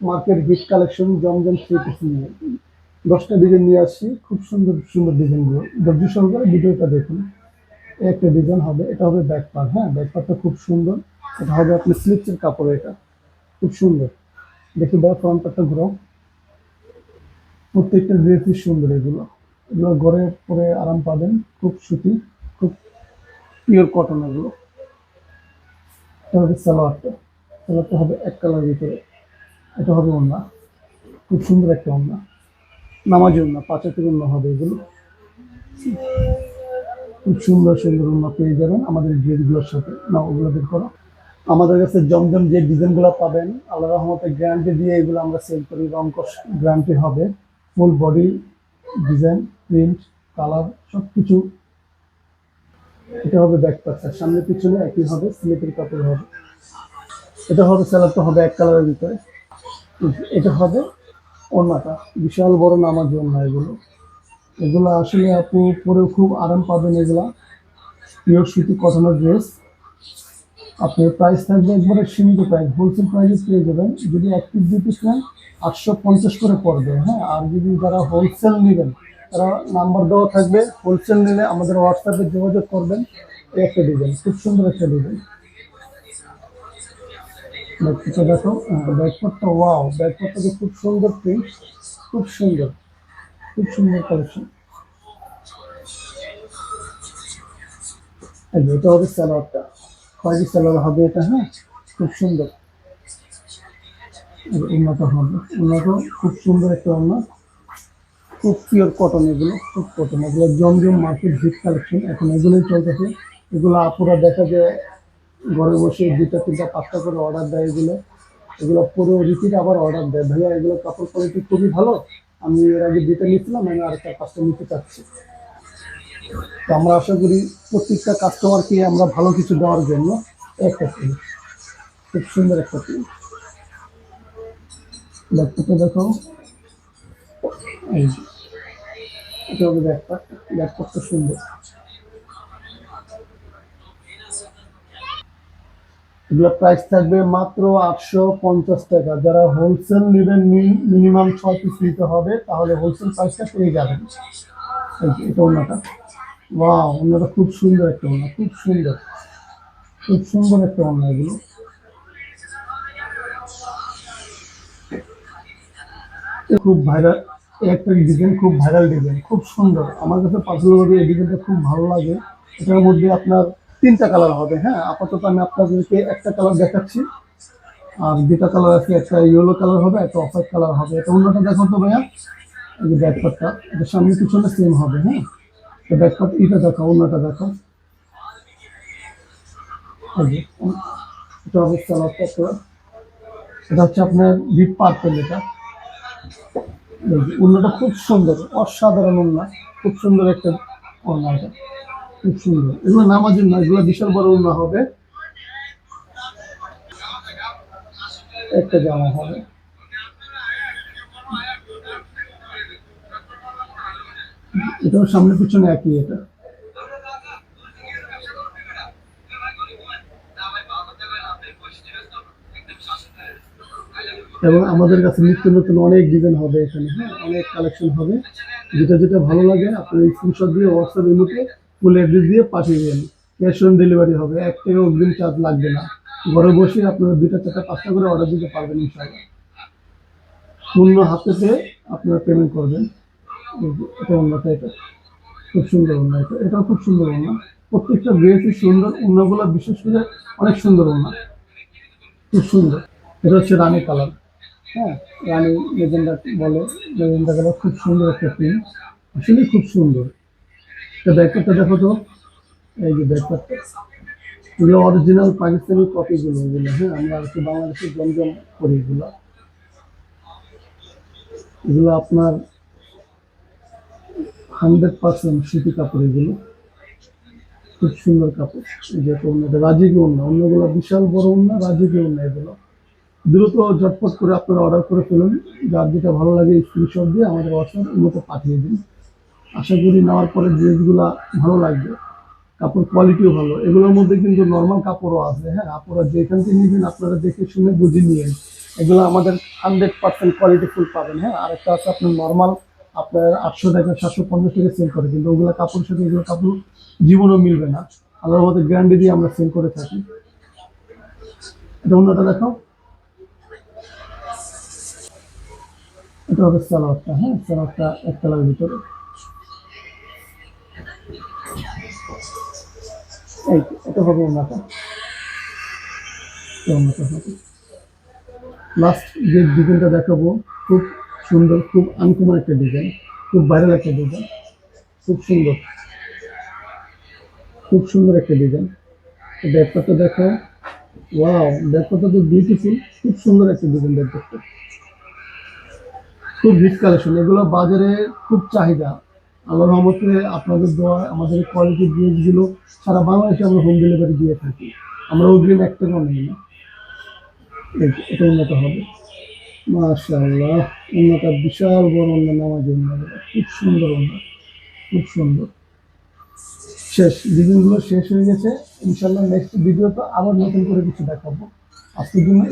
Market hit collection জমজম three piece নিয়ে 10টা design নিয়ে আসছি, খুব সুন্দর সুন্দর ডিজাইনগুলো। ধৈর্য সহকারে ভিডিওটা দেখুন। একটা ডিজাইন হবে, এটা হবে ব্যাক পার্ট। হ্যাঁ, ব্যাক পার্টটা খুব সুন্দর। এটা হবে আপনার স্লিপসের কাপড়, এটা খুব সুন্দর। দেখি ভাই ফ্রন্ট পার্টটা ঘুরাও। প্রত্যেকটা ড্রেসই সুন্দর। এগুলো এগুলো ঘরে পরে আরাম পাবেন। খুব সুতি, খুব পিওর কটন এগুলো। এটা হবে সালোয়ারটা। সালোয়ারটা হবে এক কালার ভিতরে। এটা হবে ওড়না, খুব সুন্দর একটা ওড়না, নামাজি ওড়না, 5 থেকে ওড়না হবে এগুলো। খুব সুন্দর সুন্দর ওড়না পেয়ে যাবেন আমাদের ড্রেসগুলোর সাথে। না, ওগুলো বের করো। আমাদের কাছে জমজম যে ডিজাইনগুলো পাবেন, আল্লাহ রহমতে গ্যারান্টি দিয়ে এগুলো আমরা সেল করি। রং কস গ্যারান্টি হবে। Full body design, print, colour সব কিছু। এটা হবে ব্যাক পার্টটা, সামনে পিছনে একই হবে, স্লিপের কাপড় হবে। এটা হবে স্যালাডটা হবে এক কালারের ভিতরে। এটা হবে ওড়নাটা, বিশাল বড় নামাজি ওড়না এগুলো। এগুলো আসলে আপনি পরেও খুব আরাম পাবেন। এগুলা পিওর সুতি কটনের ড্রেস। আপনার প্রাইস থাকবে একবারে সীমিত প্রাইস, হোলসেল প্রাইসে পেয়ে যাবেন। যদি 1 পিস 2 পিস নেন 850 করে পড়বে। হ্যাঁ, আর যদি যারা হোলসেল নেবেন তারা নাম্বার দেওয়া থাকবে। হোলসেল নিলে আমাদের হোয়াটসঅ্যাপে যোগাযোগ করবেন। এই একটা ডিজাইন, খুব সুন্দর একটা ডিজাইন। ব্যাকপার্টটা দেখো। ব্যাকপার্টটা ওয়াও, ব্যাকপার্টটা খুব সুন্দর প্রিন্ট, খুব সুন্দর, খুব সুন্দর কালেকশন। এটা হবে সালোয়ারটা, খয়েরি সালোয়ার হবে এটা। হ্যাঁ, খুব সুন্দর। উন্নত হবে, উন্নত, খুব সুন্দর একটা ওড়না। খুব পিওর কটন এগুলো, খুব কটন এগুলো। জমজম মার্কেট হিট কালেকশন, এখন এগুলোই চলতেছে। এগুলো আপুরা দেখা যায় ঘরে বসে 2টা 3টা 5টা করে অর্ডার দেয়। এগুলো এগুলো পুরো রিপিট আবার অর্ডার দেয়, ভাইয়া এগুলো কাপড় কোয়ালিটি খুবই ভালো, আমি এর আগে 2টা নিয়েছিলাম, আমি আরেকটা 5টা নিতে চাচ্ছি। তো আমরা আশা করি প্রত্যেকটা কাস্টমারকে আমরা ভালো কিছু দেওয়ার জন্য। একটা প্রিন্ট, খুব সুন্দর একটা প্রিন্ট। ব্যাকপার্টটা দেখো। এই যে, এটা হবে ব্যাকপার্ট। ব্যাকপার্টটা সুন্দর। এগুলো প্রাইস থাকবে মাত্র 850 টাকা। যারা হোলসেল নেবেন, মিনিমাম 6 পিস নিতে হবে, তাহলে হোলসেল প্রাইসটা পেয়ে যাবেন। এটা ওনাটা, ওয়াও, ওনাটা খুব সুন্দর একটা ওনা, খুব সুন্দর, খুব সুন্দর একটা ওনা এগুলো। খুব ভাইরাল একটা ডিজাইন, খুব ভাইরাল ডিজাইন, খুব সুন্দর। আমার কাছে পার্সোনালি এই ডিজাইনটা খুব ভালো লাগে। এটার মধ্যে আপনার 3টা কালার হবে। হ্যাঁ, আপাতত আমি আপনাদেরকে একটা কালার দেখাচ্ছি। আর 2টা কালার আছে, একটা ইয়েলো কালার হবে, একটা অফ হোয়াইট কালার হবে। এটা অন্যটা দেখো তো ভাইয়া। এই যে ব্যাকপার্টটা, এটা সামনে পিছনে সেম হবে। হ্যাঁ, তো ব্যাকপার্ট এটা দেখো, অন্যটা দেখো। এই যে, এটা হবে সালোয়ারটা পুরো। এটা হচ্ছে আপনার ডিপ পার্পল। এটা এই যে ওড়নাটা খুব সুন্দর, অসাধারণ ওড়না, খুব সুন্দর একটা ওড়না এটা, খুব সুন্দর। এগুলো নামাজের না, এগুলো বিশাল বড় ওড়না হবে। একটা জামা হবে। এটাও সামনে পিছনে একই। এটা এবং আমাদের কাছে নিত্য নতুন অনেক ডিজাইন হবে এখানে। হ্যাঁ, অনেক কালেকশন হবে। যেটা যেটা ভালো লাগে আপনি স্ক্রিনশট দিয়ে হোয়াটসঅ্যাপ ইমোতে ফুল অ্যাড্রেস দিয়ে পাঠিয়ে দেন। ক্যাশ অন ডেলিভারি হবে, 1 টাকা অগ্রিম চার্জ লাগবে না। ঘরে বসে আপনারা 2টা 4টা 5টা করে অর্ডার দিতে পারবেন ইনশাআল্লাহ। শূন্য হাতে পেয়ে আপনারা পেমেন্ট করবেন। এটা অন্যটা, এটা খুব সুন্দর ওড়না। এটাও খুব সুন্দর ওড়না। প্রত্যেকটা ড্রেসই সুন্দর, ওড়নাগুলো বিশেষ করে অনেক সুন্দর ওড়না, খুব সুন্দর। এটা হচ্ছে রানী কালার। হ্যাঁ, রানী লেজেন্ডার বলে, লেজেন্ডার কালার, খুব সুন্দর একটা প্রিন্ট, আসলেই খুব সুন্দর। এটা ব্যাকপার্টটা দেখো তো। এই যে ব্যাকপার্টটা, এগুলো অরিজিনাল পাকিস্তানি কপিগুলো এগুলো। হ্যাঁ, আমরা আর কি বাংলাদেশের জমজম করি এগুলো। এগুলো আপনার 100% সুতি কাপড় এগুলো, খুব সুন্দর কাপড়। এই যে ওড়নাটা রাজিকে ওড়না, অন্যগুলো বিশাল বড় ওড়না, রাজিকে ওড়না এগুলো। দ্রুত ঝটপট করে আপনারা অর্ডার করে ফেলুন। যার যেটা ভালো লাগে স্ক্রিনশট দিয়ে আমাদের হোয়াটসঅ্যাপ মতো পাঠিয়ে দিন। আশা করি নেওয়ার পরে ড্রেসগুলা ভালো লাগবে। কাপড় কোয়ালিটিও ভালো। এগুলোর মধ্যে কিন্তু নর্মাল কাপড়ও আছে। হ্যাঁ, আপনারা যেখান থেকে নেবেন আপনারা দেখে শুনে বুঝে নিয়েন। এগুলো আমাদের 100% কোয়ালিটি ফুল পাবেন। হ্যাঁ, আরেকটা আছে আপনার নর্মাল, আপনার 800 টাকা 750 টাকা সেল করে, কিন্তু ওগুলো কাপড়ের সাথে এগুলো কাপড় জীবনও মিলবে না। আল্লাহর মধ্যে গ্যারান্টি দিয়ে আমরা সেল করে থাকি। এটা অন্যটা দেখো, এটা হবে সালোয়ারটা। হ্যাঁ, সালোয়ারটা এক কালারের ভিতরে, এই এটা হবে অন্যটা, অন্যটা হবে। লাস্ট যে ডিজাইনটা দেখাবো, খুব সুন্দর, খুব আনকমন একটা ডিজাইন, খুব ভাইরাল একটা ডিজাইন, খুব সুন্দর, খুব সুন্দর একটা ডিজাইন। ব্যাকপার্টটা দেখো, ওয়াও, ব্যাকপার্টটা তো বিউটিফুল, খুব সুন্দর একটা ডিজাইন ব্যাকপার্টটা, খুব হিট কালেকশন। এগুলো বাজারে খুব চাহিদা। আল্লাহর রহমতে আপনাদের দোয়া আমাদের কোয়ালিটির জিনিসগুলো সারা বাংলাদেশে আমরা হোম ডেলিভারি দিয়ে থাকি। আমরা অগ্রিম এক টাকাও নিই না। এটা উন্নত হবে, মাশাআল্লাহ। উন্নতটা বিশাল বড় উন্নত, নামাজ উন্নত, খুব সুন্দর উন্নত, খুব সুন্দর। শেষ, ডিজাইনগুলো শেষ হয়ে গেছে। ইনশাল্লাহ নেক্সট ভিডিওতে আবার নতুন করে কিছু দেখাবো। আজকের জন্য